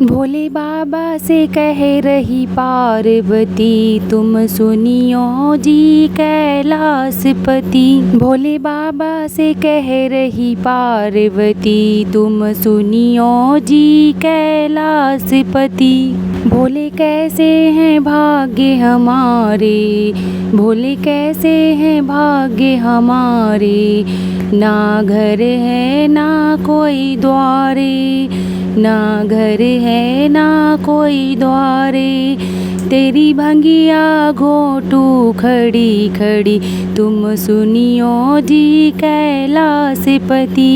भोले बाबा से कह रही पार्वती, तुम सुनियो जी कैलाशपति। भोले बाबा से कह रही पार्वती, तुम सुनियो जी कैलाशपति। भोले कैसे हैं भाग्य हमारे, भोले कैसे हैं भाग्य हमारे। ना घर है ना कोई द्वारे, ना घर है ना कोई द्वारे। तेरी भंगिया घोटू खड़ी खड़ी, तुम सुनियो जी कैलाशपति।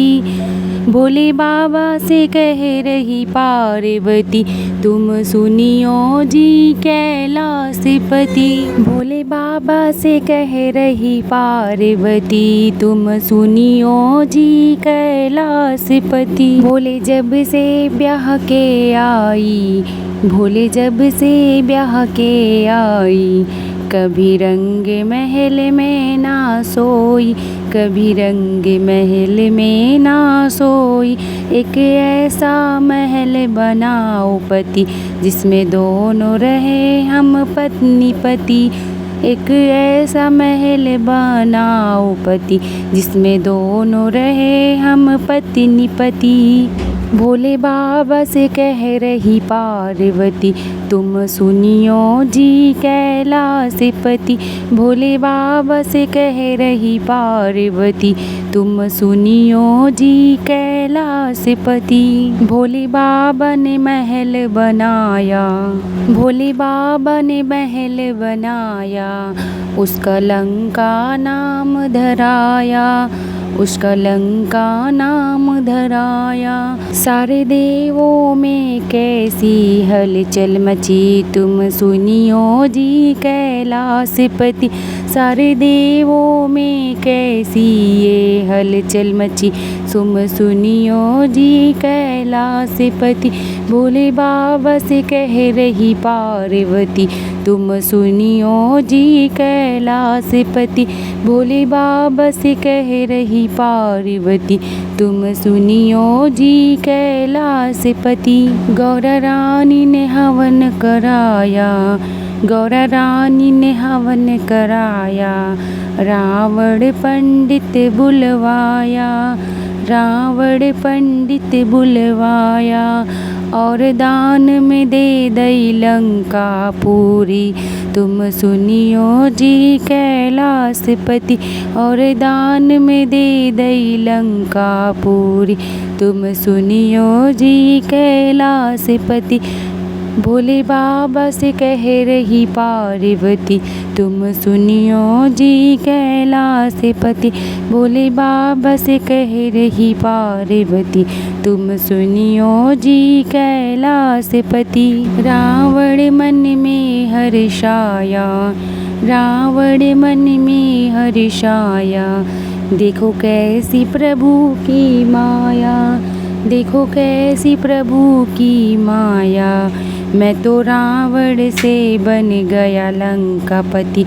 भोले बाबा से कह रही पार्वती, तुम सुनियो जी कैलाशपति। भोले बाबा से कह रही पार्वती, तुम सुनियो जी कैलाशपति। भोले जब से ब्याह के आई, भोले जब से ब्याह के आई। कभी रंग महल में ना सोई, कभी रंग महल में ना सोई। एक ऐसा महल बनाओ पति, जिसमें दोनों रहे हम पत्नी पति। एक ऐसा महल बनाओ पति, जिसमें दोनों रहे हम पत्नी पति। भोले बाबा से कह रही पार्वती, तुम सुनियो जी कैलाशपति। भोले बाबा से कह रही पार्वती, तुम सुनियो जी कैलाशपति। भोले बाबा ने महल बनाया, भोले बाबा ने महल बनाया। उसका लंका नाम धराया, उसका लंका नाम धराया। सारे देवों में कैसी हलचल मची, तुम सुनियो जी कैलाशपति। सारे देवों में कैसी ये हलचल मची, तुम सुनियो जी कैलाशपति। भोले बाबा से कह रही पार्वती, तुम सुनियो जी कैलाशपति। भोले बाबा से कह रही पार्वती, तुम सुनियो जी कैलाशपति। गौरा रानी ने हवन कराया, गौरा रानी ने हवन कराया। रावण पंडित बुलवाया, रावण पंडित बुलवाया। और दान में दे दई लंका पूरी, तुम सुनियो जी कैलाशपति। और दान में दे दई लंका पूरी, तुम सुनियो जी कैलाशपति। भोले बाबा से कह रही पार्वती, तुम सुनियो जी कैलाशपति। भोले बाबा से कह रही पार्वती, तुम सुनियो जी कैलाशपति। रावण मन में हर्षाया, रावण मन में हर्षाया। देखो कैसी प्रभु की माया, देखो कैसी प्रभु की माया। मैं तो रावण से बन गया लंकापति,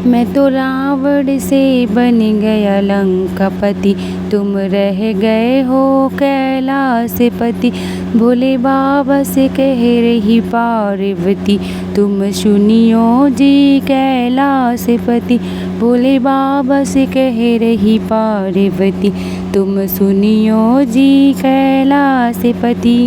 मैं तो रावण से बन गया लंकापति। तुम रह गए हो कैलाशपति। भोले बाबा से कह रही पार्वती, तुम सुनियो जी कैलाशपति। भोले बाबा से कह रही पार्वती, तुम सुनियो जी कैलाशपति।